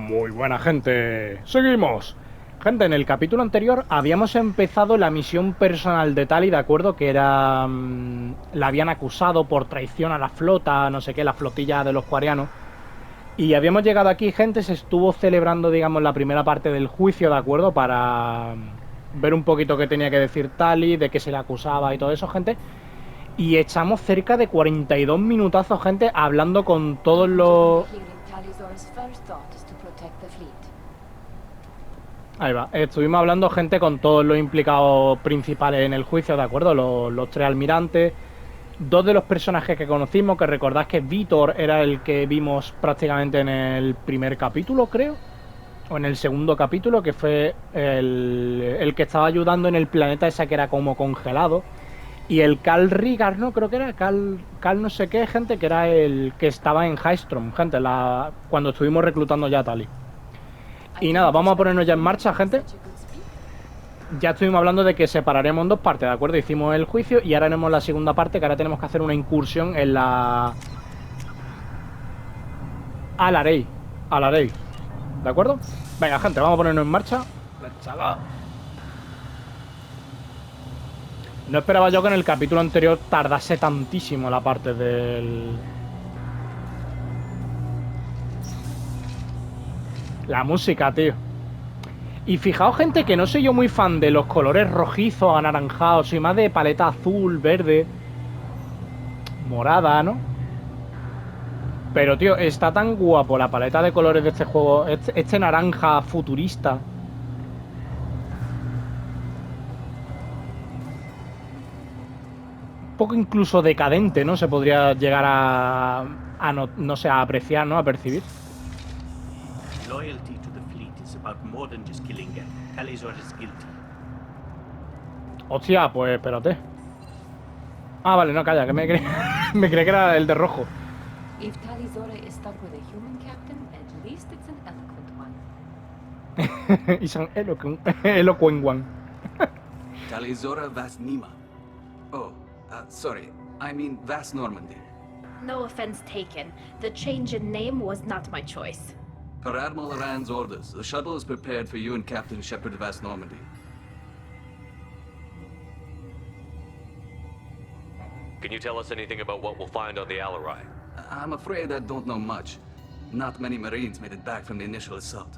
Muy buena gente, seguimos. Gente, en el capítulo anterior habíamos empezado la misión personal de Tali, ¿de acuerdo? Que era... la habían acusado por traición a la flota, no sé qué, la flotilla de los coreanos. Y habíamos llegado aquí, gente, se estuvo celebrando, digamos, la primera parte del juicio, ¿de acuerdo? Para ver un poquito qué tenía que decir Tali, de qué se le acusaba y todo eso, gente. Y echamos cerca de 42 minutazos, gente, hablando con todos los... Ahí va, estuvimos hablando, gente, con todos los implicados principales en el juicio, ¿de acuerdo? Los tres almirantes, dos de los personajes que conocimos, que recordad que Víctor era el que vimos prácticamente en el primer capítulo, creo, o en el segundo capítulo, que fue el que estaba ayudando en el planeta ese que era como congelado. Y el Carl Rigar, ¿no? Creo que era Carl no sé qué, gente, que era el que estaba en Highstrom, gente, cuando estuvimos reclutando ya a Tali. Y nada, vamos a ponernos ya en marcha, gente. Ya estuvimos hablando de que separaremos en dos partes, ¿de acuerdo? Hicimos el juicio y ahora haremos la segunda parte, que ahora tenemos que hacer una incursión en la... Alarei, ¿de acuerdo? Venga, gente, vamos a ponernos en marcha. No esperaba yo que en el capítulo anterior tardase tantísimo la parte del... La música, tío. Y fijaos, gente, que no soy yo muy fan de los colores rojizos, anaranjados. Soy más de paleta azul, verde, morada, ¿no? Pero, tío, está tan guapo la paleta de colores de este juego. Este naranja futurista. Un poco incluso decadente, ¿no? Se podría llegar a no sé, a apreciar, ¿no? A percibir. Loyalty to the fleet is about more than just killing them. Talizor is guilty. Hostia, pues espérate. Ah, vale, no, calla, que me creí que era el de rojo. If Talizor is stuck with a human captain, at least it's an eloquent one. It's an eloquent one. Talizora Vas Nima. Oh, sorry. I mean Vas Normandy. No offense taken. The change in name was not my choice. Per Admiral Rand's orders, the shuttle is prepared for you and Captain Shepard Vas Normandy. Can you tell us anything about what we'll find on the Alarei? I'm afraid I don't know much. Not many Marines made it back from the initial assault.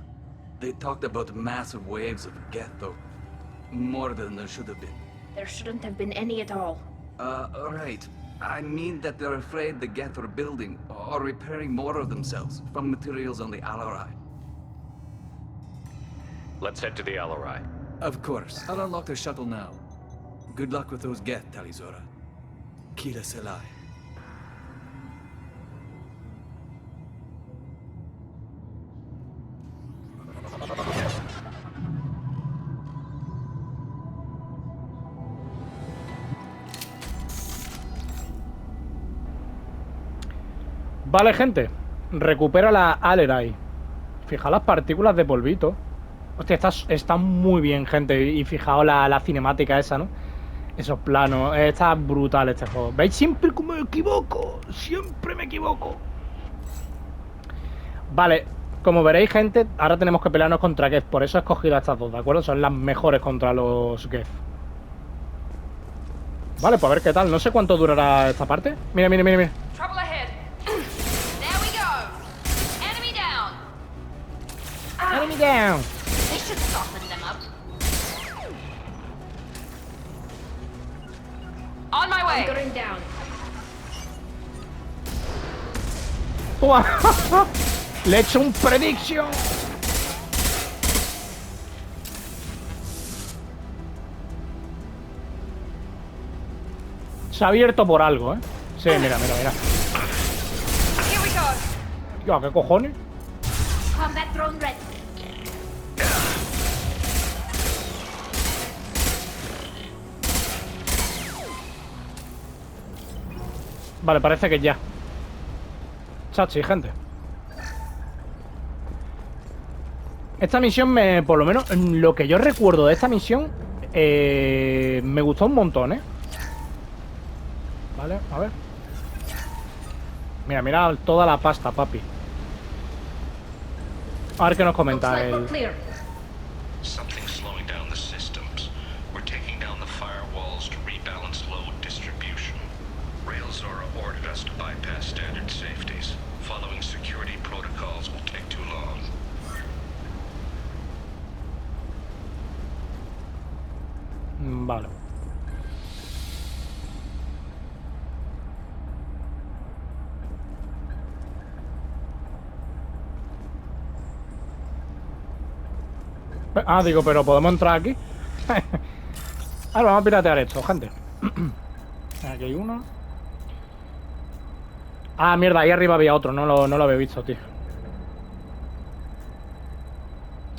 They talked about massive waves of Geth, though. More than there should have been. There shouldn't have been any at all. Right. I mean that they're afraid the Geth are building or repairing more of themselves from materials on the Alarei. Let's head to the Alarei. Of course. I'll unlock the shuttle now. Good luck with those Geth, Talizora. Kila Selai. Vale, gente. Recupera la Alarei. Fijaos las partículas de polvito. Hostia, está muy bien, gente. Y fijaos la cinemática esa, ¿no? Esos planos. Está brutal este juego. ¿Veis? Siempre que me equivoco. Siempre me equivoco. Vale. Como veréis, gente, ahora tenemos que pelearnos contra Geth. Por eso he escogido a estas dos, ¿de acuerdo? Son las mejores contra los Geth. Vale, pues a ver qué tal. No sé cuánto durará esta parte. Mira, mira, mira, mira. Trouble ahead. There we go. Enemy down. Enemy down. They should soften them up. On my way. Hunkering down. Le he hecho un prediction. Se ha abierto por algo, ¿eh? Sí, mira, mira, mira. Here we go. Tío, ¿qué cojones? Combat drone ready. Vale, parece que ya. Chachi, gente. Esta misión por lo menos, lo que yo recuerdo de esta misión, me gustó un montón, ¿eh? Vale, a ver. Mira, mira toda la pasta, papi. A ver qué nos Looks comenta like we're él. clear. Something's slowing down the systems. We're taking down the firewalls to rebalance load distribution. Railzora ordered us to bypass standard safeties. Following security protocols will take too long. Vale. Ah, digo, pero ¿podemos entrar aquí? Ahora vamos a piratear esto, gente. Aquí hay uno. Ah, mierda, ahí arriba había otro, no lo había visto, tío.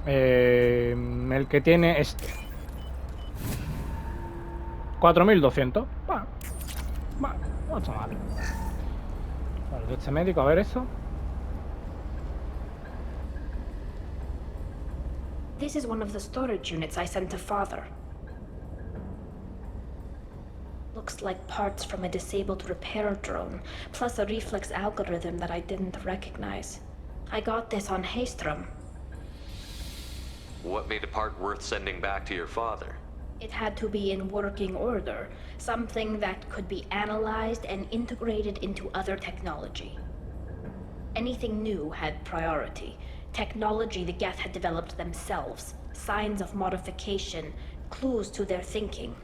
El que tiene este. 4200. Bueno, no está mal. Vale, de este médico, a ver eso. This is one of the storage units I sent to Father. Looks like parts from a disabled repair drone, plus a reflex algorithm that I didn't recognize. I got this on Haystrom. What made a part worth sending back to your father? It had to be in working order, something that could be analyzed and integrated into other technology. Anything new had priority. Technology the Geth had developed themselves, signs of modification, clues to their thinking.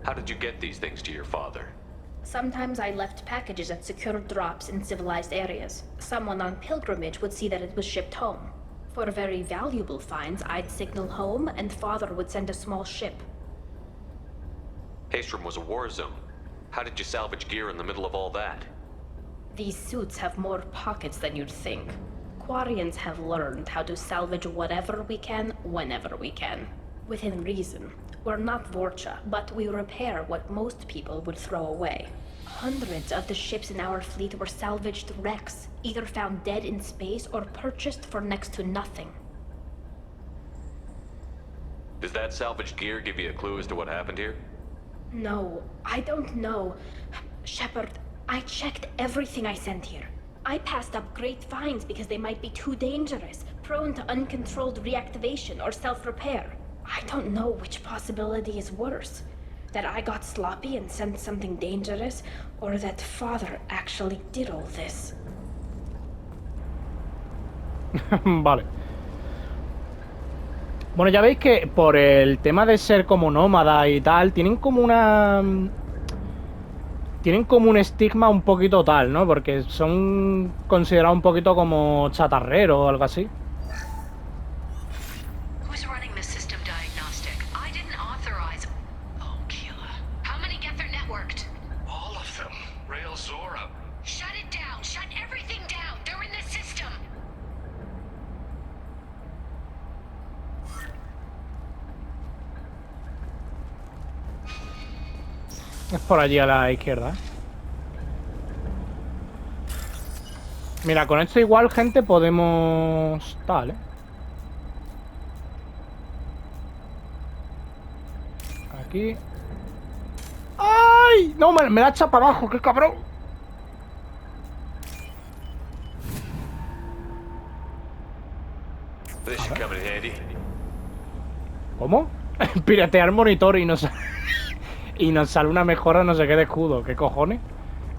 How did you get these things to your father? Sometimes I left packages at secure drops in civilized areas. Someone on pilgrimage would see that it was shipped home. For very valuable finds, I'd signal home, and Father would send a small ship. Haystrom was a war zone. How did you salvage gear in the middle of all that? These suits have more pockets than you'd think. Quarians have learned how to salvage whatever we can, whenever we can. Within reason. We're not Vorcha, but we repair what most people would throw away. Hundreds of the ships in our fleet were salvaged wrecks, either found dead in space or purchased for next to nothing. Does that salvaged gear give you a clue as to what happened here? No, I don't know. Shepard, I checked everything I sent here. I passed up great finds because they might be too dangerous, prone to uncontrolled reactivation or self-repair. I don't know which possibility is worse. That I got sloppy and sent something dangerous, or that Father actually did all this. Vale. Bueno, ya veis que por el tema de ser como nómada y tal, tienen como un estigma un poquito tal, ¿no? Porque son considerados un poquito como chatarreros o algo así. Who's running the system diagnostic? I didn't authorize. Oh, Keela. How many Geth are networked? All of them. Railzora. Shut it down. Shut everything down. They're in the system. Es por allí a la izquierda. Mira, con esto igual, gente, podemos... Tal, Aquí. ¡Ay! No, me la echa para abajo, qué cabrón. This should come in handy. ¿Cómo? Piratear monitor y nos... y nos sale una mejora no sé qué de escudo. ¿Qué cojones?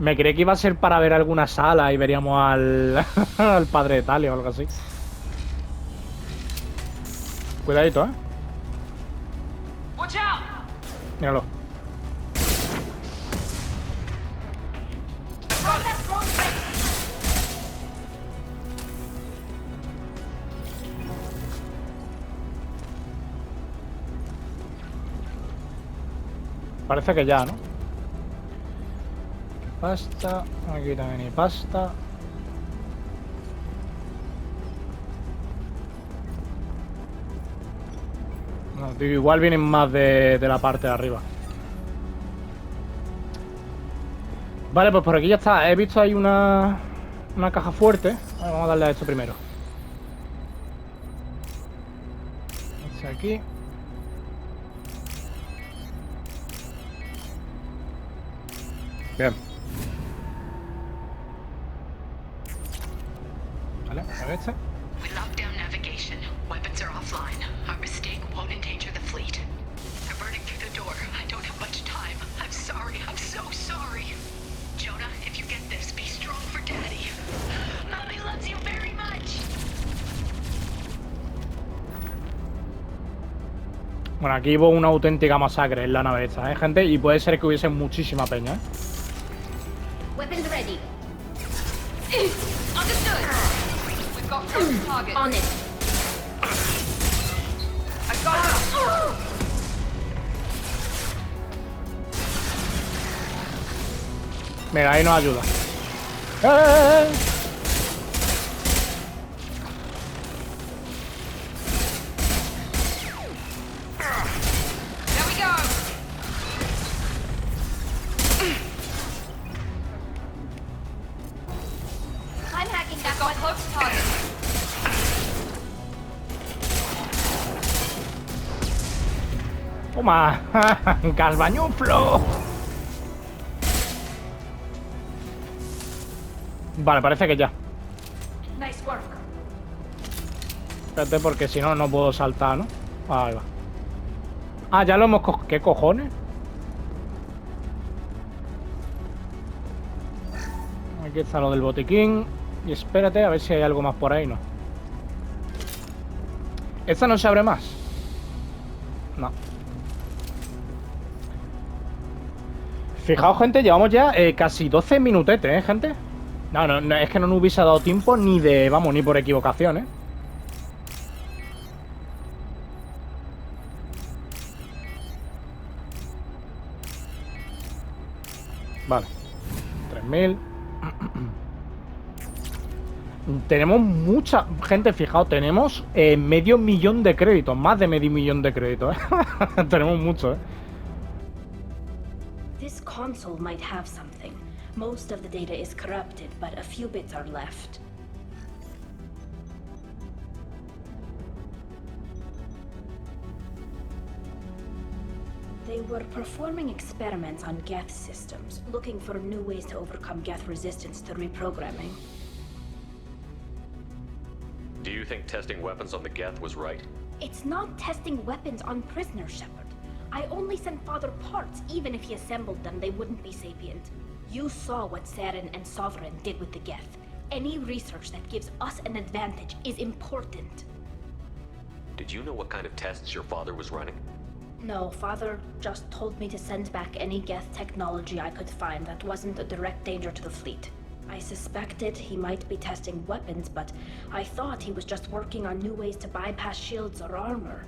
Me creí que iba a ser para ver alguna sala y veríamos al... al padre de Talia o algo así. Cuidadito, Watch out! Míralo. Parece que ya, ¿no? Pasta. Aquí también hay pasta. No, digo, igual vienen más de la parte de arriba. Vale, pues por aquí ya está. He visto ahí una caja fuerte. Vale, vamos a darle a esto primero. Este aquí. Bien. Vale, a ver este. We locked down navigation. Weapons are offline. Our mistake won't endanger the fleet. They're burning through the door. I don't have much time. I'm sorry. I'm so sorry. Jonah, if you get this, be strong for Daddy. Mommy loves you very much. Bueno, aquí hubo una auténtica masacre en la nave esta, gente, y puede ser que hubiese muchísima peña, Weapons ready. Understood. We've got first target. On it. I got it. Mira, ahí nos ayuda. ¡Eh! There we go. I'm hacking that Got one. close target. ¡Toma! ¡Casbañuflo! Vale, parece que ya. Nice work. Espérate, porque si no, no puedo saltar, ¿no? Ahí va. Ah, ya lo hemos ¿Qué cojones? Aquí está lo del botiquín. Y espérate, a ver si hay algo más por ahí, ¿no? ¿Esta no se abre más? No. Fijaos, gente, llevamos ya casi 12 minutetes, gente. No, es que no nos hubiese dado tiempo ni de... Vamos, ni por equivocación, Vale. 3000. Tenemos mucha... Gente, fijaos, tenemos medio millón de créditos. Más de medio millón de créditos, Tenemos mucho, This console might have something. Most of the data is corrupted, but a few bits are left. They were performing experiments on Geth systems, looking for new ways to overcome Geth resistance to reprogramming. Do you think testing weapons on the Geth was right? It's not testing weapons on prisoners, Shepard. I only sent Father parts. Even if he assembled them, they wouldn't be sapient. You saw what Saren and Sovereign did with the Geth. Any research that gives us an advantage is important. Did you know what kind of tests your father was running? No, Father just told me to send back any Geth technology I could find that wasn't a direct danger to the fleet. I suspected he might be testing weapons, but I thought he was just working on new ways to bypass shields or armor.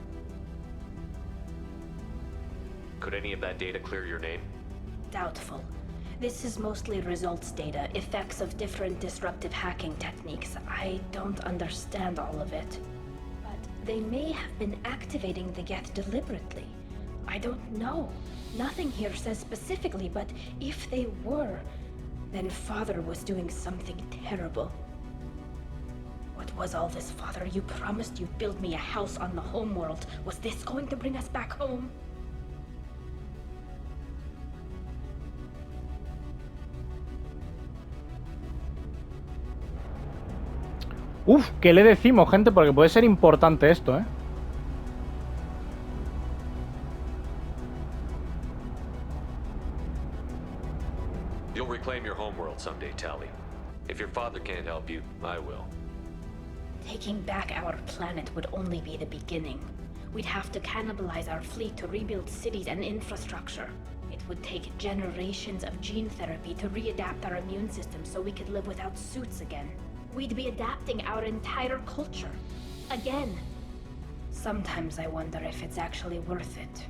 Could any of that data clear your name? Doubtful. This is mostly results data, effects of different disruptive hacking techniques. I don't understand all of it. But they may have been activating the Geth deliberately. I don't know. Nothing here says specifically, but if they were, then Father was doing something terrible. What was all this, Father? You promised you'd build me a house on the homeworld. Was this going to bring us back home? Uf, ¿qué le decimos, gente? Porque puede ser importante esto, You'll reclaim your homeworld someday, Tally. If your father can't help you, I will. Taking back our planet would only be the beginning. We'd have to cannibalize our fleet to rebuild cities and infrastructure. It would take generations of gene therapy to readapt our immune system so we could live without suits again. We'd be adapting our entire culture. Again. Sometimes I wonder if it's actually worth it.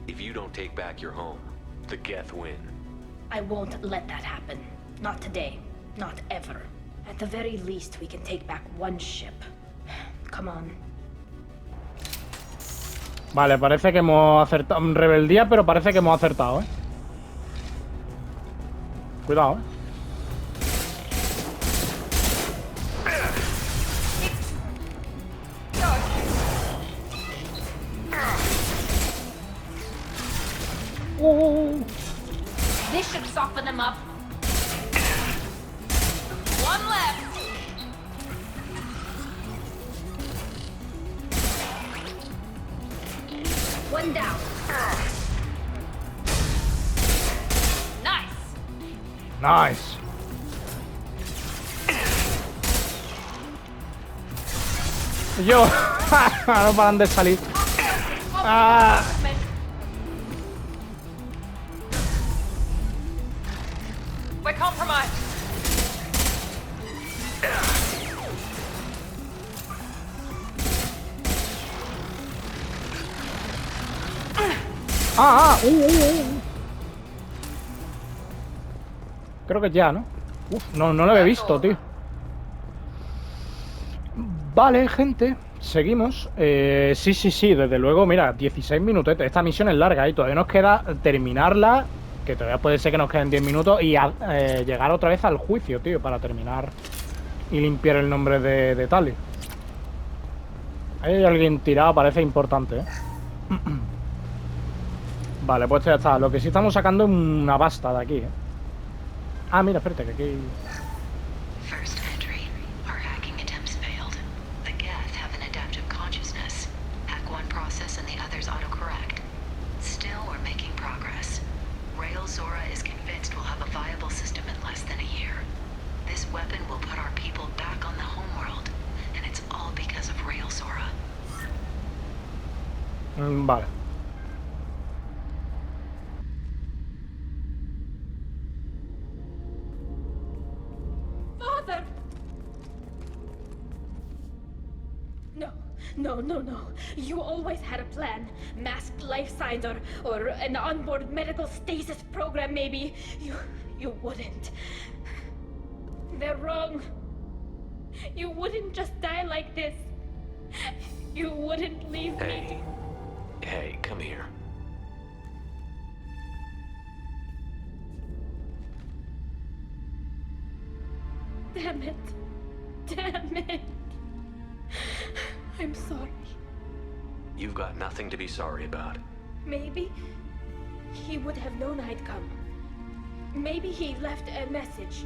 If you don't take back your home, the Geth win. I won't let that happen. Not today. Not ever. At the very least, we can take back one ship. Come on. Vale, parece que hemos acertado. Rebeldía, pero parece que hemos acertado, Cuidado, This should soften them up. One left. One down. Nice. Nice. Yo. No paran de salir. Ah. We're compromised. Creo que ya, ¿no? Uf, no lo había visto, tío. Vale, gente, seguimos. Sí, desde luego, mira, 16 minutos. Esta misión es larga y todavía nos queda terminarla, que todavía puede ser que nos queden 10 minutos, y llegar otra vez al juicio, tío, para terminar y limpiar el nombre de Tali. Ahí hay alguien tirado, parece importante, ¿eh? Vale, pues ya está. Lo que sí estamos sacando es una pasta de aquí, ¿eh? Ah, mira, espérate, que aquí... First entry. Our hacking attempts failed. The Geth have an adaptive consciousness. Hack one process and the others autocorrect. Still, we're making progress. Rail Zora is convinced we'll have a viable system in less than a year. This weapon will put our people back on the homeworld, and it's all because of Rail Zora. Vale. Father! No. You always had a plan. Masked life signs or an onboard medical stasis program, maybe. You wouldn't. They're wrong. You wouldn't just die like this. You wouldn't leave me. Hey, come here. Damn it. I'm sorry. You've got nothing to be sorry about. Maybe he would have known I'd come. Maybe he left a message.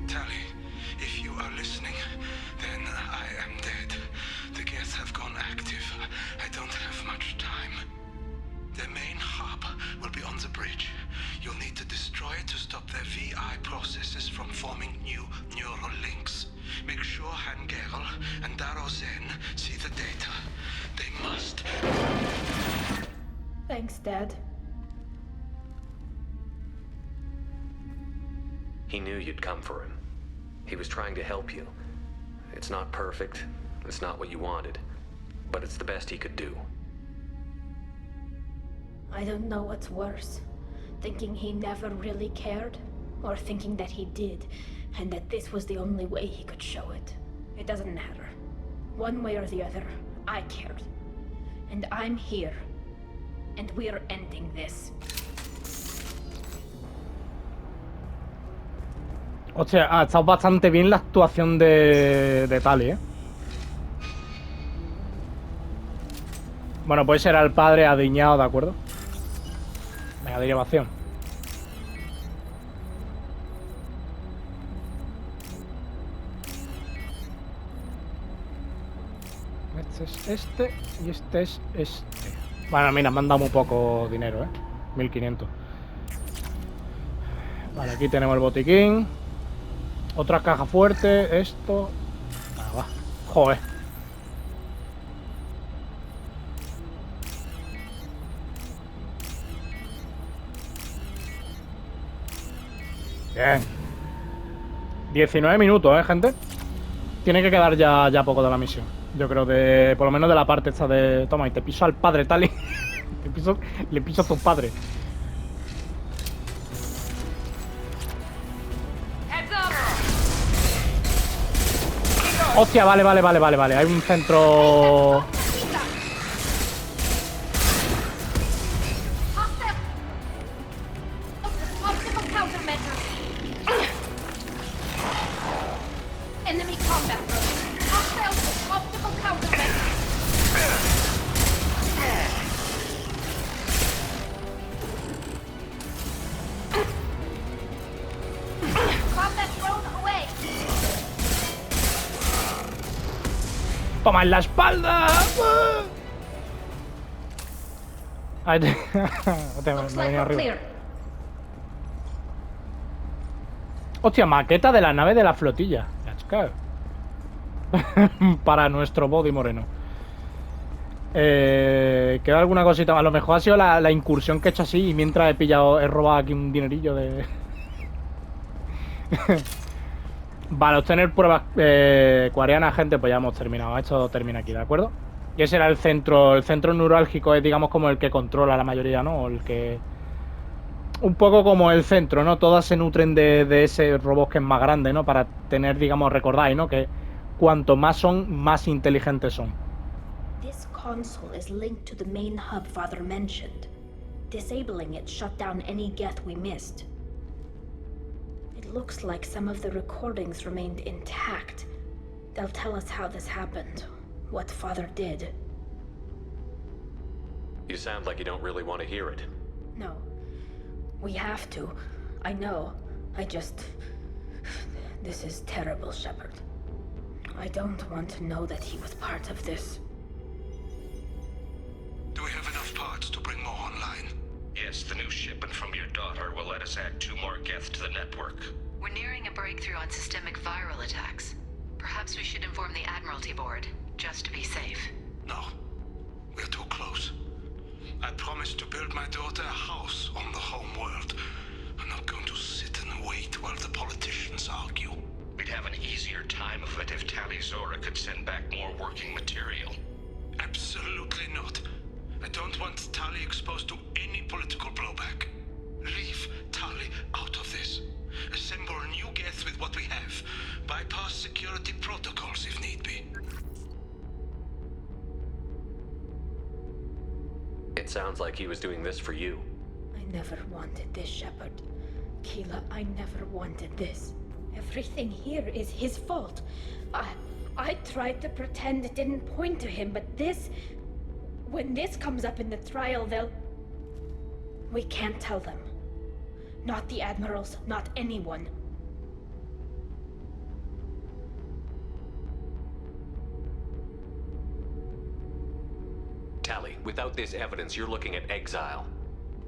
Tali, if you are listening, then I am dead. The Geth have gone active. I don't have much time. Their main hub will be on the bridge. You'll need to destroy it to stop their VI processes from forming new neural links. Make sure Hangerl and Daro Zen see the data. They must. Thanks, Dad. He knew you'd come for him. He was trying to help you. It's not perfect. It's not what you wanted. But it's the best he could do. I don't know what's worse. Thinking he never really cared, or thinking that he did, and that this was the only way he could show it. It doesn't matter. One way or the other, I cared. And I'm here. And we're ending this. Hostia, ha estado bastante bien la actuación de Tali, ¿eh? Bueno, pues era el padre adiñado, ¿de acuerdo? Venga, derivación. Este es este y este es este. Bueno, mira, me han dado muy poco dinero, ¿eh? 1500. Vale, aquí tenemos el botiquín. Otra caja fuerte, esto... Ah, va. Joder. Bien. 19 minutos, gente. Tiene que quedar ya poco de la misión. Yo creo de... Por lo menos de la parte esta de... Toma, y te piso al padre, Tali. Le piso a tu padre. Hostia, vale. Hay un centro... ¡Toma en la espalda! Ahí te... Looks me like venía we're arriba. clear. Hostia, maqueta de la nave de la flotilla. Para nuestro body moreno. Queda alguna cosita. A lo mejor ha sido la incursión que he hecho así. Y mientras he robado aquí un dinerillo de... Vale, obtener pruebas coreanas, gente. Pues ya hemos terminado. Esto termina aquí, ¿de acuerdo? Y ese era el centro. El centro neurálgico es, digamos, como el que controla la mayoría, ¿no? O el que... Un poco como el centro, ¿no? Todas se nutren de ese robot que es más grande, ¿no? Para tener, digamos, recordáis, ¿no? Que cuanto más son, más inteligentes son. This console is linked to the main hub Father mentioned. Disabling it shut down any geth we missed. It looks like some of the recordings remained intact. They'll tell us how this happened, what Father did. You sound like you don't really want to hear it. No. We have to. I know. This is terrible, Shepard. I don't want to know that he was part of this. Do we have enough parts to bring more online? Yes, the new shipment from your daughter will let us add 2 more geth to the network. We're nearing a breakthrough on systemic viral attacks. Perhaps we should inform the Admiralty Board, just to be safe. No, we're too close. I promised to build my daughter a house on the home world. I'm not going to sit and wait while the politicians argue. We'd have an easier time of it if Tali Zora could send back more working material. Absolutely not. I don't want Tali exposed to any political blowback. Leave Tali out of this. Assemble new geth with what we have. Bypass security protocols if need be. It sounds like he was doing this for you. I never wanted this, Shepard. Keela, I never wanted this. Everything here is his fault. I tried to pretend it didn't point to him, but this... When this comes up in the trial, they'll... We can't tell them. Not the admirals, not anyone. Tali, without this evidence, you're looking at exile.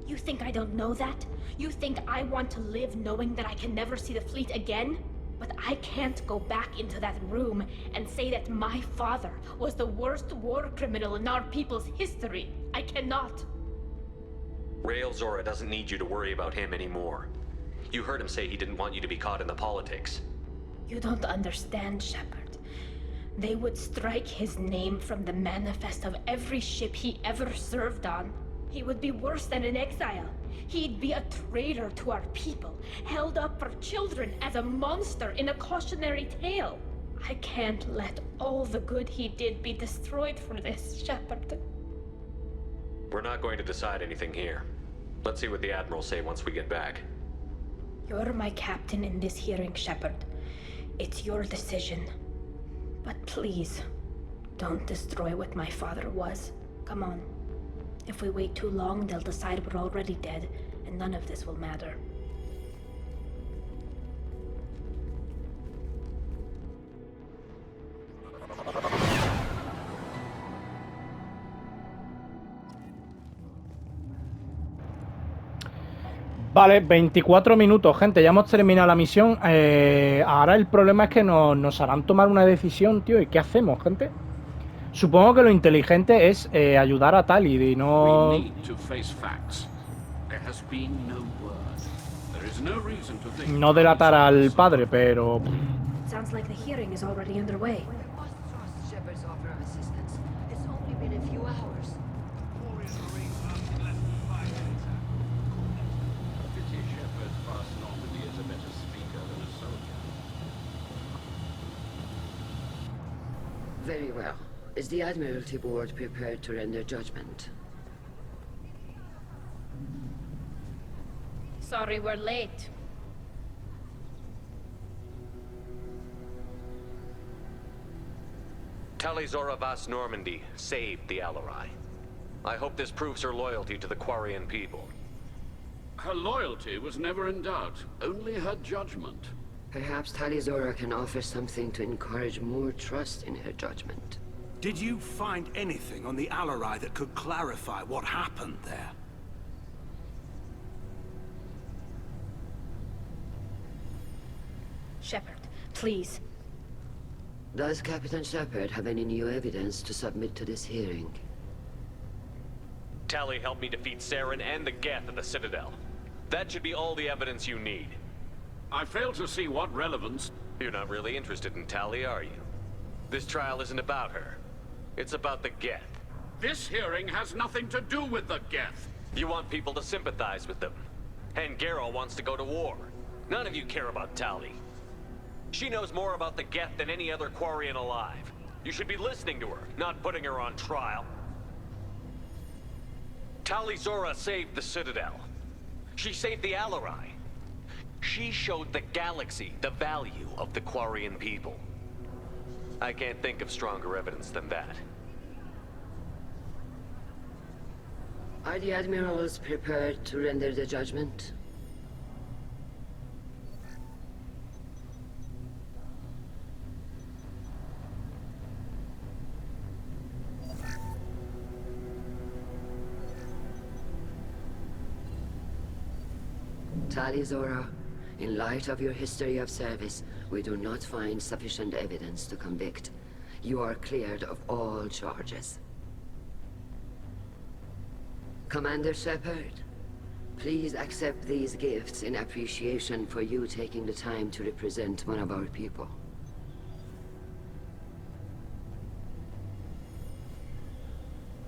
You think I don't know that? You think I want to live knowing that I can never see the fleet again? But I can't go back into that room and say that my father was the worst war criminal in our people's history. I cannot. Rael Zora doesn't need you to worry about him anymore. You heard him say he didn't want you to be caught in the politics. You don't understand, Shepard. They would strike his name from the manifest of every ship he ever served on. He would be worse than an exile. He'd be a traitor to our people, held up for children as a monster in a cautionary tale. I can't let all the good he did be destroyed for this, Shepard. We're not going to decide anything here. Let's see what the Admirals say once we get back. You're my captain in this hearing, Shepard. It's your decision. But please, don't destroy what my father was. Come on. If we wait too long, they'll decide we're already dead, and none of this will matter. Vale, 24 minutos, gente. Ya hemos terminado la misión. Ahora el problema es que nos harán tomar una decisión, tío. ¿Y qué hacemos, gente? Supongo que lo inteligente es ayudar a Tali y no... No delatar al padre, pero... Sounds like the hearing is already underway. Shepard's offer of assistance. It's only been a few hours. Very well. Is the Admiralty Board prepared to render judgment? Sorry we're late. Tali Zora Vas Normandy saved the Alarei. I hope this proves her loyalty to the Quarian people. Her loyalty was never in doubt, only her judgment. Perhaps Tali Zora can offer something to encourage more trust in her judgment. Did you find anything on the Alarei that could clarify what happened there? Shepard, please. Does Captain Shepard have any new evidence to submit to this hearing? Tali helped me defeat Saren and the Geth at the Citadel. That should be all the evidence you need. I fail to see what relevance... You're not really interested in Tali, are you? This trial isn't about her. It's about the Geth. This hearing has nothing to do with the Geth. You want people to sympathize with them. And Garrow wants to go to war. None of you care about Tali. She knows more about the Geth than any other Quarian alive. You should be listening to her, not putting her on trial. Tali Zora saved the Citadel. She saved the Alarei. She showed the galaxy the value of the Quarian people. I can't think of stronger evidence than that. Are the admirals prepared to render the judgment? Tali Zora, in light of your history of service, we do not find sufficient evidence to convict. You are cleared of all charges. Commander Shepard, please accept these gifts in appreciation for you taking the time to represent one of our people.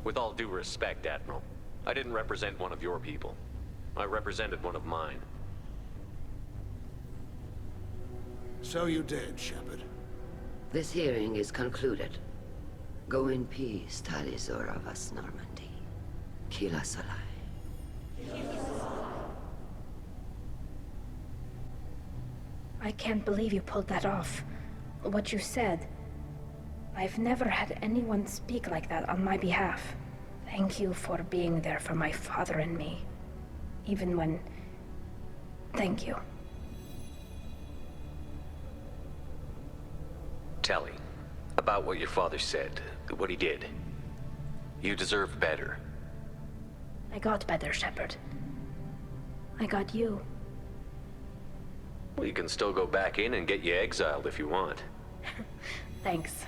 With all due respect, Admiral, I didn't represent one of your people. I represented one of mine. So you did, Shepard. This hearing is concluded. Go in peace, Tali Zora vas Normandy. Kila Solai. I can't believe you pulled that off. What you said. I've never had anyone speak like that on my behalf. Thank you for being there for my father and me. Even when... Thank you. Tali, about what your father said, what he did. You deserve better. I got better, Shepard. I got you. Well, you can still go back in and get you exiled if you want. Thanks.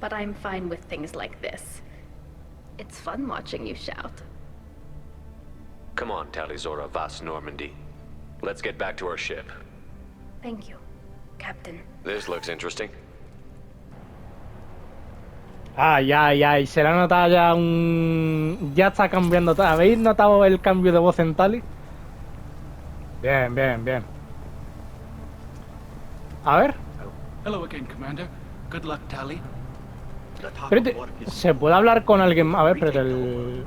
But I'm fine with things like this. It's fun watching you shout. Come on, Tali Zora vas Normandy. Let's get back to our ship. Thank you, Captain. This looks interesting. Ay, ay, ay, se le ha notado ya un... Ya está cambiando todo. ¿Habéis notado el cambio de voz en Tali? Bien, bien, bien. A ver. Hello again, Commander. Good luck, Tali. Espérate, ¿se puede hablar con alguien? A ver, espérate, el...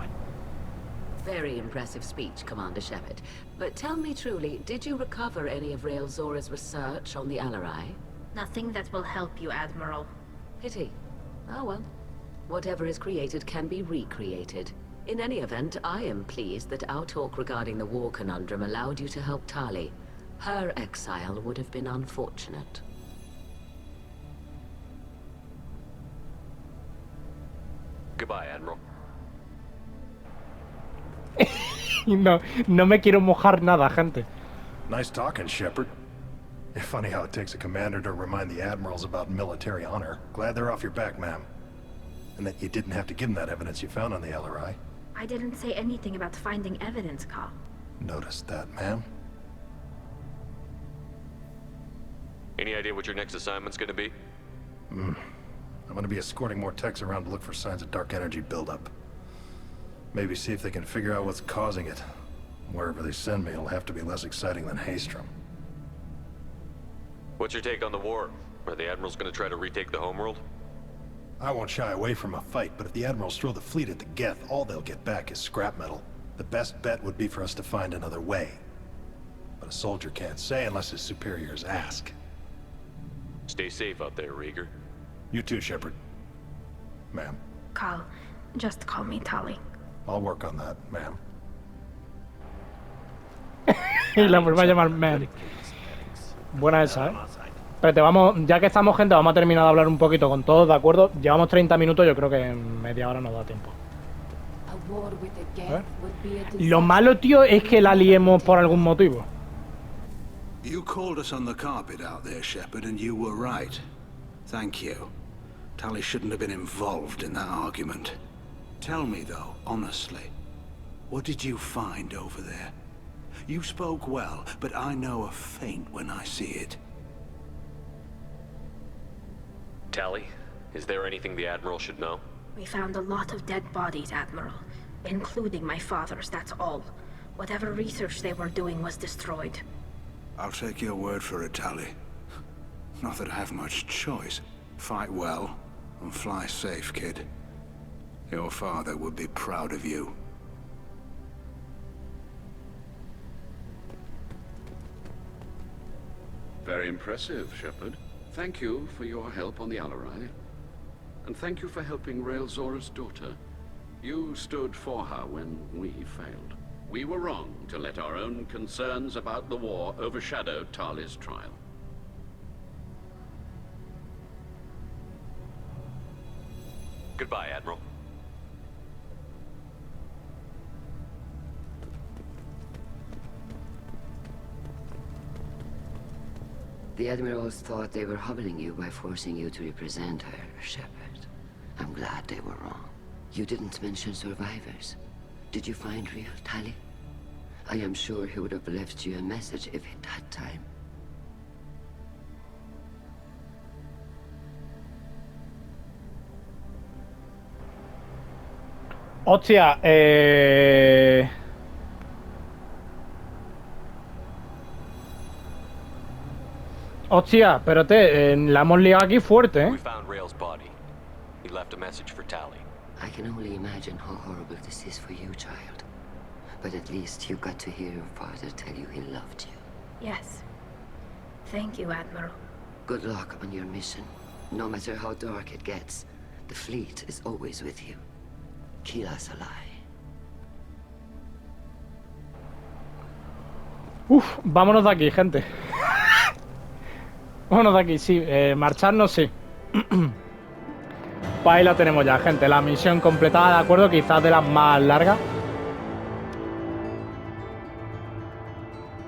Very impressive speech, Commander Shepard. But tell me truly, did you recover any of Rael Zora's research on the Alarei? Nothing that will help you, Admiral. Pity. Oh well. Whatever is created can be recreated. In any event, I am pleased that our talk regarding the war conundrum allowed you to help Tali. Her exile would have been unfortunate. Goodbye, Admiral. No, no me quiero mojar nada, gente. Nice talking, Shepard. Funny how it takes a commander to remind the admirals about military honor. Glad they're off your back, ma'am. And that you didn't have to give them that evidence you found on the Alarei. I didn't say anything about finding evidence, Carl. Noticed that, ma'am. Any idea what your next assignment's gonna be? I'm gonna be escorting more techs around to look for signs of dark energy buildup. Maybe see if they can figure out what's causing it. Wherever they send me, it'll have to be less exciting than Haystrom. What's your take on the war? Are the admirals gonna try to retake the homeworld? I won't shy away from a fight, but if the admirals throw the fleet at the Geth, all they'll get back is scrap metal. The best bet would be for us to find another way. But a soldier can't say unless his superiors ask. Stay safe out there, Rieger. You too, Shepard. Ma'am. Carl, just call me Tali. I'll work on that, ma'am. Y la vuelvo a llamar man. Buena esa, ¿eh? Pero vamos, ya que estamos, gente, vamos a terminar de hablar un poquito con todos, ¿de acuerdo? Llevamos 30 minutos, yo creo que en media hora nos da tiempo. Lo malo, tío, es que la liemos por algún motivo. You called us on the carpet out there, Shepard, and you were right. Thank you. Tali shouldn't have been involved in that argument. Tell me, though, honestly, what did you find over there? You spoke well, but I know a feint when I see it. Tali, is there anything the Admiral should know? We found a lot of dead bodies, Admiral. Including my father's, that's all. Whatever research they were doing was destroyed. I'll take your word for it, Tali. Not that I have much choice. Fight well, and fly safe, kid. Your father would be proud of you. Very impressive, Shepard. Thank you for your help on the Alarei. And thank you for helping Raelzora's daughter. You stood for her when we failed. We were wrong to let our own concerns about the war overshadow Tali's trial. Goodbye, Admiral. The Admirals thought they were humbling you by forcing you to represent her, Shepard. I'm glad they were wrong. You didn't mention survivors. Did you find real Tali? I am sure he would have left you a message if he'd had time. Hostia, Hostia, pero la hemos liado aquí fuerte, ¿eh? We found Rael's body. He left a message for Tali. I can only imagine how horrible this is for you, child. But at least you got to hear your father tell you he loved you. Yes. Thank you, Admiral. Good luck on your mission. No matter how dark it gets, the fleet is always with you. Kilas Alai. Uf, vámonos de aquí, gente. Vámonos de aquí, sí. Marcharnos, sí. Pues ahí la tenemos ya, gente. La misión completada, ¿de acuerdo? Quizás de las más largas.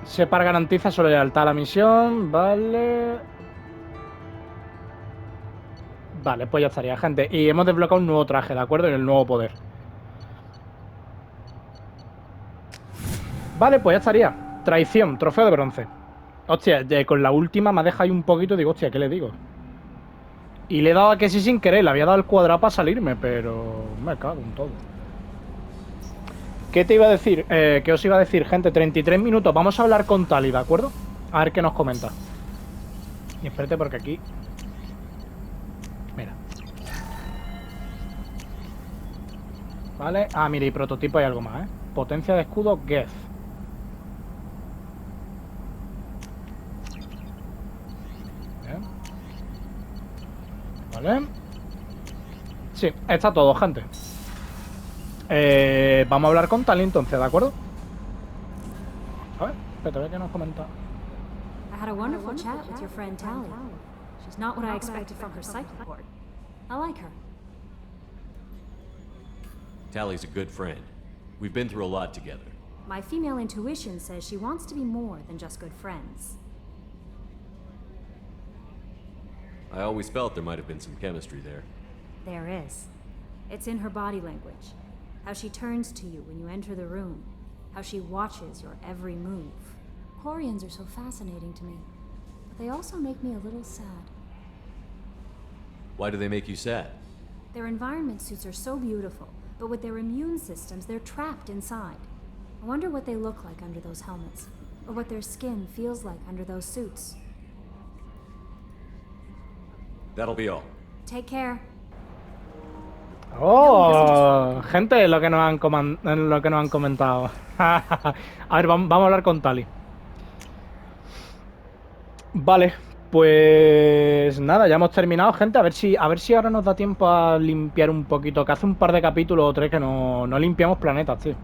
Separ garantiza su lealtad a la misión. Vale. Vale, pues ya estaría, gente. Y hemos desbloqueado un nuevo traje, ¿de acuerdo? Y el nuevo poder. Vale, pues ya estaría. Traición, trofeo de bronce. Hostia, con la última me ha dejado ahí un poquito. Digo, hostia, ¿qué le digo? Y le he dado a que sí sin querer. Le había dado el cuadrado para salirme, pero me cago en todo. ¿Qué te iba a decir? ¿Qué os iba a decir, gente? 33 minutos. Vamos a hablar con Tali, ¿de acuerdo? A ver qué nos comenta. Y espérate porque aquí... Mira. Vale. Ah, mira, y prototipo hay algo más, ¿eh? Potencia de escudo, Geth. Bien. Vale. Sí, está todo, gente. Vamos a hablar con Tali entonces, ¿de acuerdo? A ver, espérate, a ver qué nos comenta. I had a wonderful chat with your friend Tali. She's not what I expected from her psych report. I like her. Tali's a good friend. We've been through a lot together. My female intuition says she wants to be more than just good friends. I always felt there might have been some chemistry there. There is. It's in her body language. How she turns to you when you enter the room. How she watches your every move. Quarians are so fascinating to me, but they also make me a little sad. Why do they make you sad? Their environment suits are so beautiful, but with their immune systems, they're trapped inside. I wonder what they look like under those helmets, or what their skin feels like under those suits. That'll be all. Take care. Oh, gente, lo que nos han comentado. A ver, vamos a hablar con Tali. Vale, pues nada, ya hemos terminado, gente. A ver si ahora nos da tiempo a limpiar un poquito. Que hace un par de capítulos o tres que no limpiamos planetas, tío.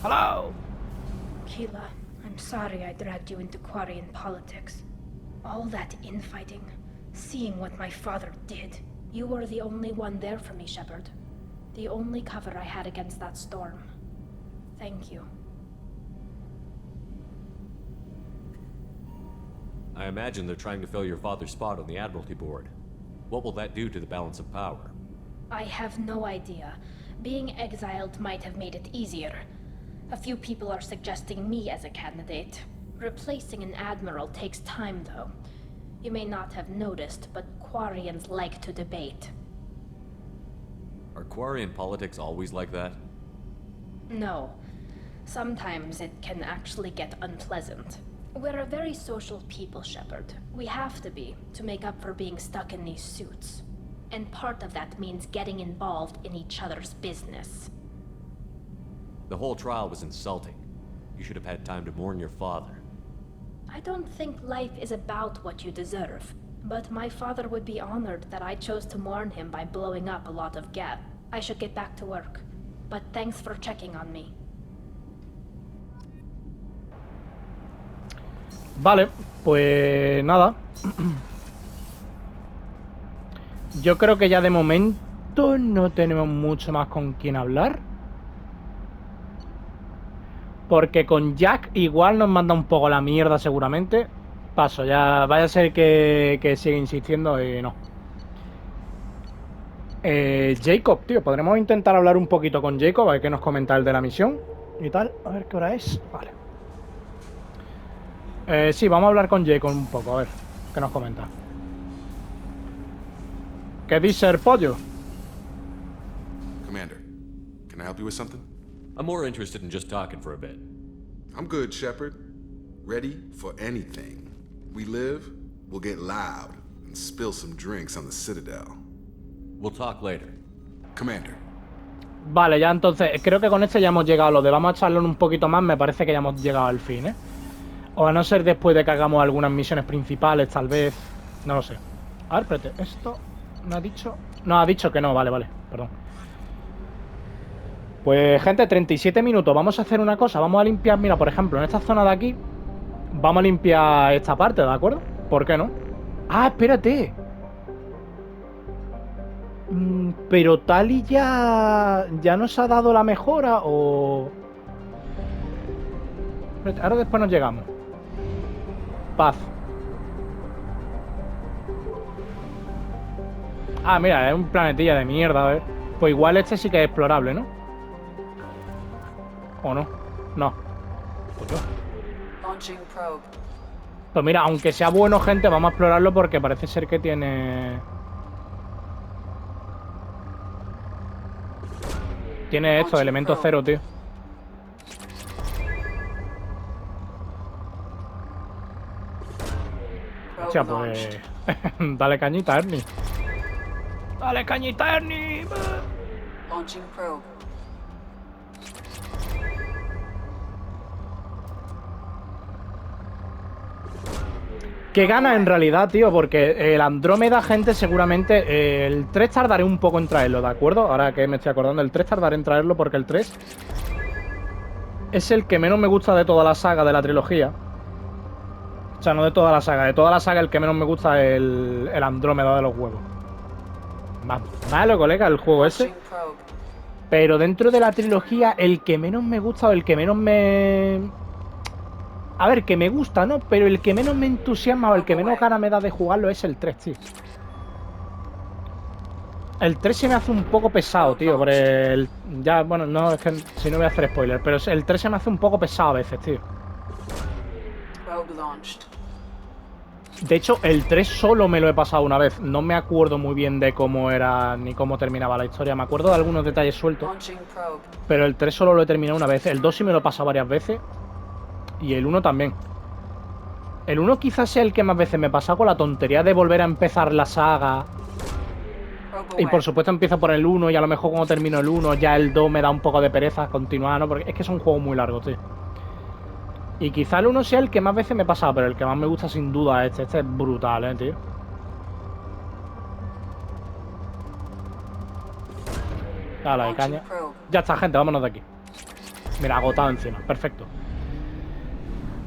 Hello. Keela, I'm sorry I dragged you into Quarian politics. All that infighting, seeing what my father did. You were the only one there for me, Shepard. The only cover I had against that storm. Thank you. I imagine they're trying to fill your father's spot on the Admiralty Board. What will that do to the balance of power? I have no idea. Being exiled might have made it easier. A few people are suggesting me as a candidate. Replacing an admiral takes time, though. You may not have noticed, but Quarians like to debate. Are Quarian politics always like that? No. Sometimes it can actually get unpleasant. We're a very social people, Shepard. We have to be, to make up for being stuck in these suits. And part of that means getting involved in each other's business. The whole trial was insulting. You should have had time to mourn your father. I don't think life is about what you deserve. But my father would be honored that I chose to mourn him by blowing up a lot of gas. I should get back to work. But thanks for checking on me. Vale, pues nada. Yo creo que ya de momento no tenemos mucho más con quién hablar. Porque con Jack igual nos manda un poco la mierda seguramente. Paso, ya vaya a ser que siga insistiendo y no. Jacob, tío, podremos intentar hablar un poquito con Jacob, a ver qué nos comenta el de la misión y tal. A ver qué hora es. Vale. Sí, vamos a hablar con Jacob un poco, a ver qué nos comenta. ¿Qué dice el pollo? Commander, can I help you with something? I'm more interested in just talking for a bit. I'm good, Shepard. Ready for anything. We live, we'll get loud and spill some drinks on the Citadel. We'll talk later. Commander. Vale, ya entonces, creo que con este ya hemos llegado a lo de vamos a echarlo un poquito más, me parece que ya hemos llegado al fin, ¿eh? O a no ser después de que hagamos algunas misiones principales, tal vez. No lo sé. A ver, espérate, ¿esto no ha dicho? No, ha dicho que no, vale, perdón. Pues, gente, 37 minutos. Vamos a hacer una cosa, vamos a limpiar, mira, por ejemplo, en esta zona de aquí vamos a limpiar esta parte, ¿de acuerdo? ¿Por qué no? Ah, espérate. Pero Tali ya nos ha dado la mejora o... Ahora después nos llegamos. Paz. Ah, mira, es un planetilla de mierda, a ver. Pues igual este sí que es explorable, ¿no? ¿O no? No. Pues no. Pues mira, aunque sea bueno, gente, vamos a explorarlo porque parece ser que tiene... Tiene esto, elemento cero, tío. Hostia, pues... Dale cañita, Ernie. Dale cañita, Ernie. Que gana en realidad, tío, porque el Andrómeda, gente, seguramente el 3 tardaré un poco en traerlo, ¿de acuerdo? Ahora que me estoy acordando, el 3 tardaré en traerlo porque el 3 es el que menos me gusta de toda la saga de la trilogía. O sea, no de toda la saga el que menos me gusta es el Andrómeda de los huevos. Más malo, colega, el juego ese. Pero dentro de la trilogía, el que menos me gusta o el que menos me... A ver, que me gusta, ¿no? Pero el que menos me entusiasma o el que menos gana me da de jugarlo es el 3, tío. El 3 se me hace un poco pesado, tío. Por el... Ya, bueno, no, es que si no voy a hacer spoiler. Pero el 3 se me hace un poco pesado a veces, tío. De hecho, el 3 solo me lo he pasado una vez. No me acuerdo muy bien de cómo era ni cómo terminaba la historia. Me acuerdo de algunos detalles sueltos. Pero el 3 solo lo he terminado una vez. El 2 sí me lo he pasado varias veces. Y el 1 también. El 1 quizás sea el que más veces me pasa con la tontería de volver a empezar la saga. Y por supuesto empiezo por el 1 y a lo mejor cuando termino el 1 ya el 2 me da un poco de pereza continuar, ¿no? Porque es que es un juego muy largo, tío. Y quizá el 1 sea el que más veces me he pasado, pero el que más me gusta sin duda es este. Este es brutal, tío. Dale, de caña. Ya está, gente, vámonos de aquí. Mira, agotado encima, perfecto.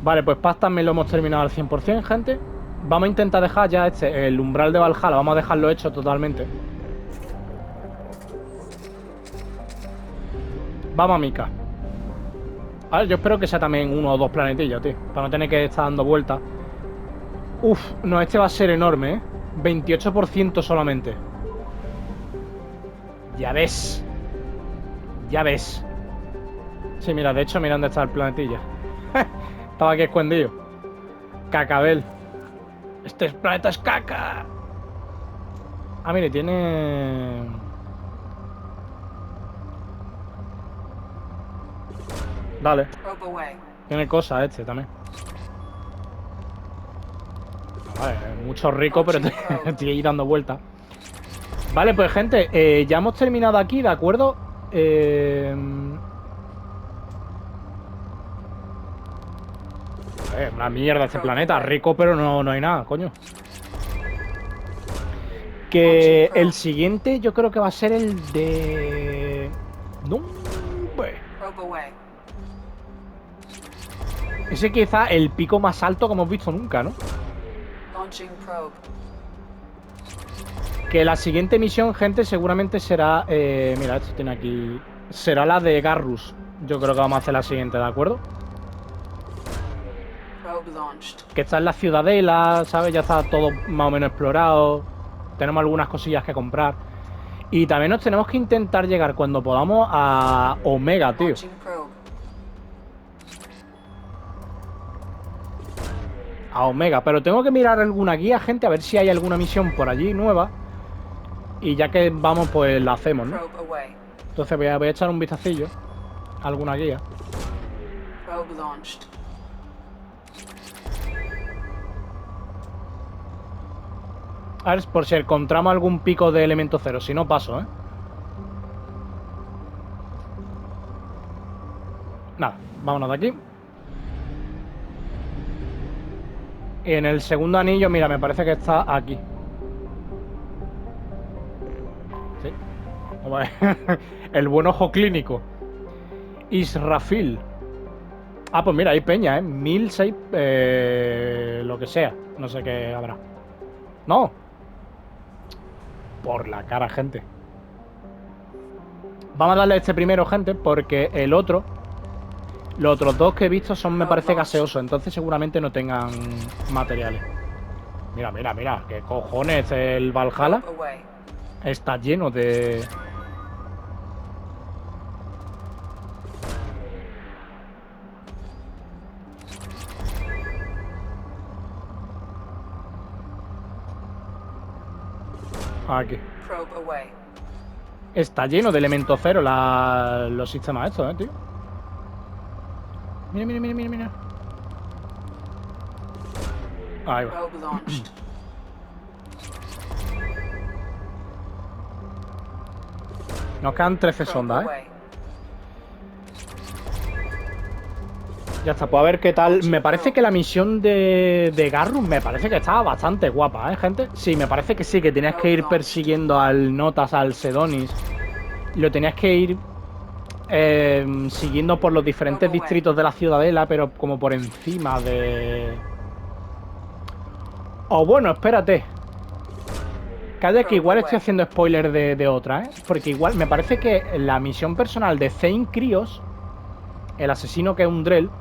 Vale, pues Paz también lo hemos terminado al 100%, gente. Vamos a intentar dejar ya el umbral de Valhalla. Vamos a dejarlo hecho totalmente. Vamos a Mika. A ver, yo espero que sea también 1 o 2 planetillos, tío. Para no tener que estar dando vueltas. Uf, no, este va a ser enorme, ¿eh? 28% solamente. Ya ves. Ya ves. Sí, mira, de hecho, mira dónde está el planetilla. Estaba aquí escondido. Cacabel. Este planeta es caca. Ah, mire, tiene... Dale. Tiene cosas este también. Vale, mucho rico, pero estoy ahí dando vueltas. Vale, pues gente, ya hemos terminado aquí, ¿de acuerdo? Una mierda este planeta, rico, pero no hay nada, coño. Que el siguiente yo creo que va a ser el de... No, ese quizá el pico más alto que hemos visto nunca, ¿no? Que la siguiente misión, gente, seguramente será... mira, esto tiene aquí... Será la de Garrus. Yo creo que vamos a hacer la siguiente, ¿de acuerdo? Que está en la ciudadela, ¿sabes? Ya está todo más o menos explorado. Tenemos algunas cosillas que comprar. Y también nos tenemos que intentar llegar cuando podamos a Omega, tío. A Omega, pero tengo que mirar alguna guía, gente, a ver si hay alguna misión por allí nueva. Y ya que vamos, pues la hacemos, ¿no? Entonces voy a echar un vistacillo a alguna guía. A ver, por si encontramos algún pico de elemento cero. Si no, paso, ¿eh? Nada, vámonos de aquí. Y en el segundo anillo, mira, me parece que está aquí. Sí. El buen ojo clínico. Israfil. Ah, pues mira, hay peña, ¿eh? 1006... lo que sea. No sé qué habrá. No. Por la cara, gente. Vamos a darle a este primero, gente, porque el otro... Los otros dos que he visto son, me parece, gaseosos. Entonces seguramente no tengan materiales. Mira, mira, mira. ¿Qué cojones? El Valhalla está lleno de... Aquí. Está lleno de elemento cero los sistemas estos, tío. Mira, mira, mira, mira, mira. Ahí va. Nos quedan 13 sondas, Ya está, pues a ver qué tal. Me parece que la misión de Garrus me parece que estaba bastante guapa, gente. Sí, me parece que sí, que tenías que ir persiguiendo al Notas, al Sedonis. Lo tenías que ir siguiendo por los diferentes distritos de la ciudadela, pero como por encima de... O bueno, espérate. Calla, que igual estoy haciendo spoiler de otra, porque igual me parece que la misión personal de Zane Krios, el asesino que es un Drell,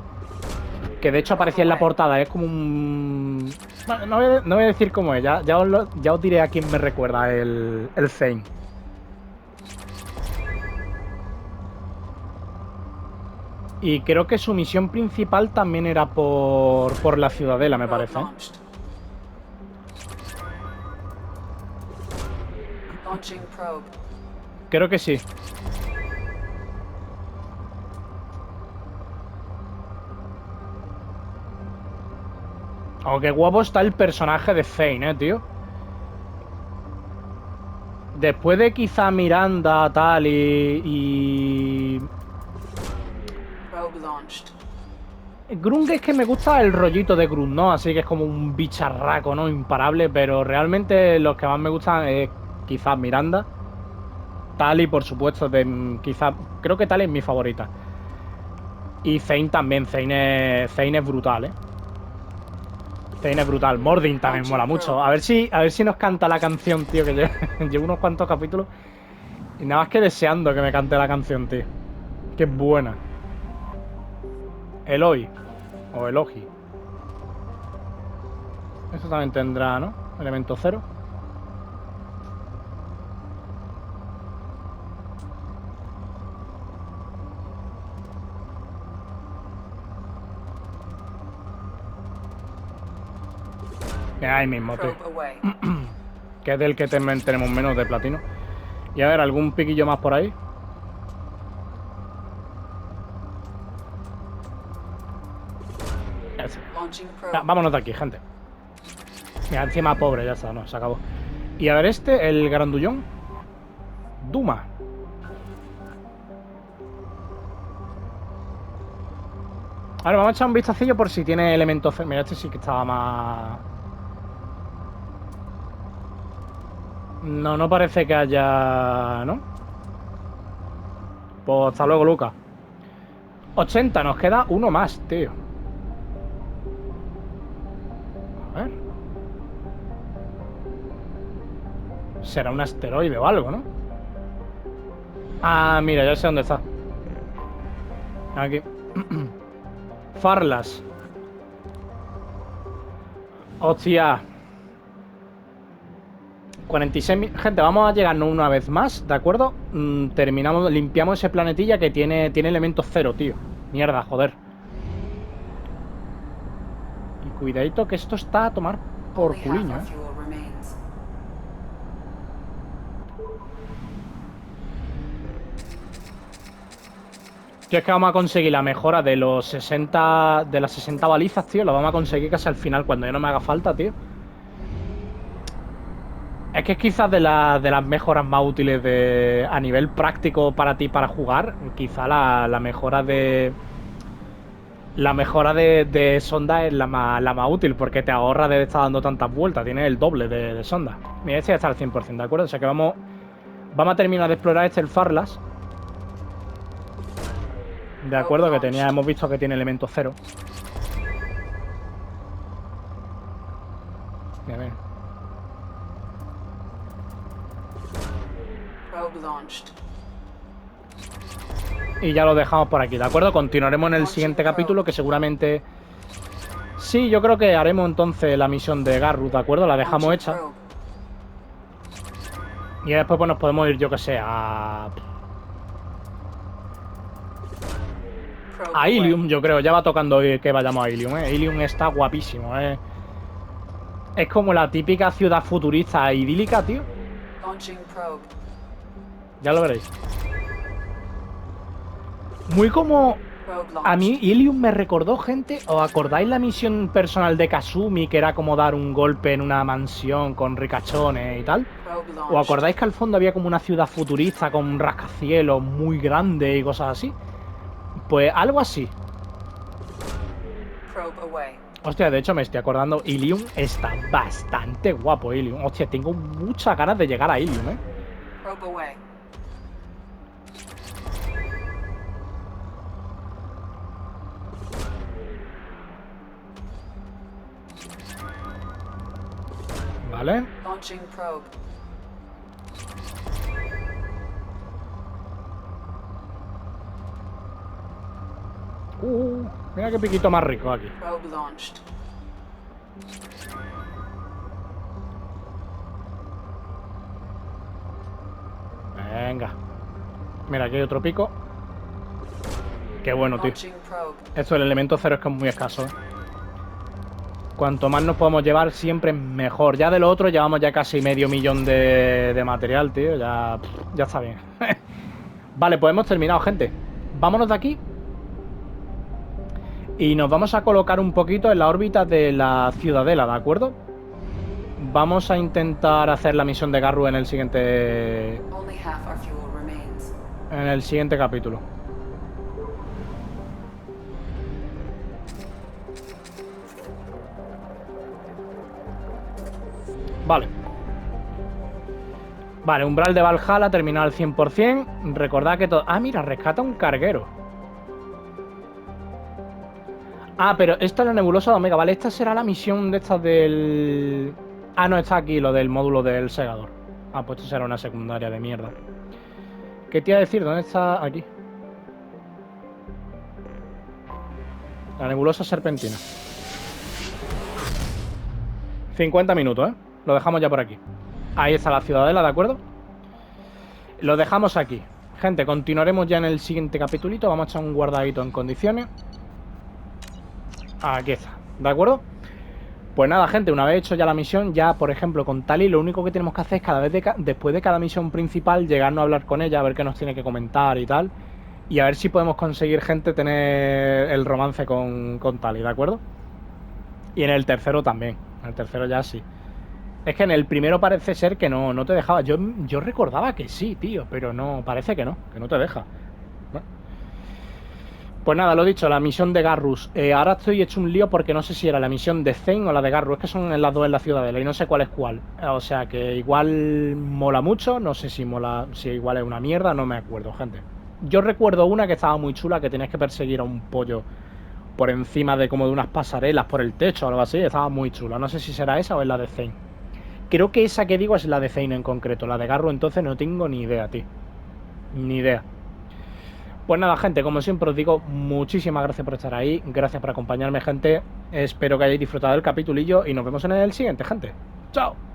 que de hecho aparecía en la portada, es como un... Bueno, no voy a decir cómo es, ya os diré a quién me recuerda el Zane. Y creo que su misión principal también era por la ciudadela, me parece. Creo que sí. Aunque guapo está el personaje de Zane, tío. Después de quizá Miranda, tal y... Grung es que me gusta el rollito de Grung, ¿no? Así que es como un bicharraco, ¿no? Imparable, pero realmente los que más me gustan es quizás Miranda. Tali, por supuesto, quizás... Creo que Tali es mi favorita. Y Zane también. Zane es brutal, ¿eh? Zane es brutal. Mordin también mola mucho. A ver si nos canta la canción, tío, que llevo unos cuantos capítulos y nada más que deseando que me cante la canción, tío. Que es buena. Eloy. O Elogi. Eso también tendrá, ¿no? Elemento 0. Ahí mismo, tío. Que es del que tenemos menos de platino. Y a ver, ¿algún piquillo más por ahí? Ya, vámonos de aquí, gente. Mira, encima pobre, ya está, no, se acabó. Y a ver este, el grandullón. Duma. Ahora vamos a echar un vistacillo por si tiene elementos. Mira, este sí que estaba más... No parece que haya... ¿no? Pues hasta luego, Lucas. 80, nos queda uno más, tío. A ver. Será un asteroide o algo, ¿no? Ah, mira, ya sé dónde está. Aquí. Farlas. Hostia. 46. Gente, vamos a llegarnos una vez más, ¿de acuerdo? Terminamos, limpiamos ese planetilla que tiene elementos 0, tío. Mierda, joder. Y cuidadito que esto está a tomar por culiño, ¿eh? Tío, es que vamos a conseguir la mejora de los 60... de las 60 balizas, tío. Lo vamos a conseguir casi al final, cuando ya no me haga falta, tío. Es que es quizás de las mejoras más útiles a nivel práctico para ti para jugar. Quizá la mejora de... La mejora de sonda es la más útil, porque te ahorra de estar dando tantas vueltas. Tienes el doble de sonda. Mira, este ya está al 100%, ¿de acuerdo? O sea que vamos a terminar de explorar el Farlas. De acuerdo, que hemos visto que tiene elemento 0. A ver. Y ya lo dejamos por aquí, ¿de acuerdo? Continuaremos en el siguiente capítulo, que seguramente... Sí, yo creo que haremos entonces la misión de Garrus, ¿de acuerdo? La dejamos hecha. Y después pues nos podemos ir, yo que sé, a Ilium, yo creo. Ya va tocando que vayamos a Ilium, ¿eh? Ilium está guapísimo, ¿eh? Es como la típica ciudad futurista idílica, tío. Ya lo veréis. Muy como... A mí Ilium me recordó, gente... ¿Os acordáis la misión personal de Kasumi? Que era como dar un golpe en una mansión con ricachones y tal. ¿Os acordáis que al fondo había como una ciudad futurista con un rascacielos muy grande y cosas así? Pues algo así. Hostia, de hecho me estoy acordando. Ilium está bastante guapo, Ilium. Hostia, tengo muchas ganas de llegar a Ilium, ¿eh? Vale. Mira qué piquito más rico aquí. Venga. Mira, aquí hay otro pico. Qué bueno, tío. Esto, el elemento 0 es que es muy escaso, ¿eh? Cuanto más nos podemos llevar, siempre es mejor. Ya de lo otro llevamos ya casi medio millón de material, tío. Ya está bien. Vale, pues hemos terminado, gente. Vámonos de aquí. Y nos vamos a colocar un poquito en la órbita de la ciudadela, ¿de acuerdo? Vamos a intentar hacer la misión de Garrus en el siguiente... En el siguiente capítulo. Vale. Vale, umbral de Valhalla, terminal al 100%. Recordad que todo... Ah, mira, rescata un carguero. Ah, pero esta es la nebulosa de Omega, ¿vale? Esta será la misión de estas del... Ah, no, está aquí, lo del módulo del segador. Ah, pues esto será una secundaria de mierda. ¿Qué te iba a decir? ¿Dónde está? Aquí. La nebulosa serpentina. 50 minutos, ¿eh? Lo dejamos ya por aquí. Ahí está la ciudadela, ¿de acuerdo? Lo dejamos aquí. Gente, continuaremos ya en el siguiente capitulito. Vamos a echar un guardadito en condiciones. Aquí está, ¿de acuerdo? Pues nada, gente, una vez hecho ya la misión, ya, por ejemplo, con Tali, lo único que tenemos que hacer es cada vez después de cada misión principal, llegarnos a hablar con ella, a ver qué nos tiene que comentar y tal. Y a ver si podemos conseguir, gente, tener el romance con Tali, ¿de acuerdo? Y en el tercero también. En el tercero ya sí. Es que en el primero parece ser que no te dejaba. Yo recordaba que sí, tío, pero no, parece que no te deja. Bueno. Pues nada, lo dicho, la misión de Garrus. Ahora estoy hecho un lío porque no sé si era la misión de Zane o la de Garrus. Es que son las dos en la ciudadela y no sé cuál es cuál. O sea que igual mola mucho, no sé si mola, si igual es una mierda, no me acuerdo, gente. Yo recuerdo una que estaba muy chula, que tenías que perseguir a un pollo por encima de como de unas pasarelas por el techo o algo así. Estaba muy chula. No sé si será esa o es la de Zane. Creo que esa que digo es la de Zane en concreto. La de Garrus entonces no tengo ni idea, tío. Ni idea. Pues nada, gente, como siempre os digo, muchísimas gracias por estar ahí. Gracias por acompañarme, gente. Espero que hayáis disfrutado del capitulillo y nos vemos en el siguiente, gente. ¡Chao!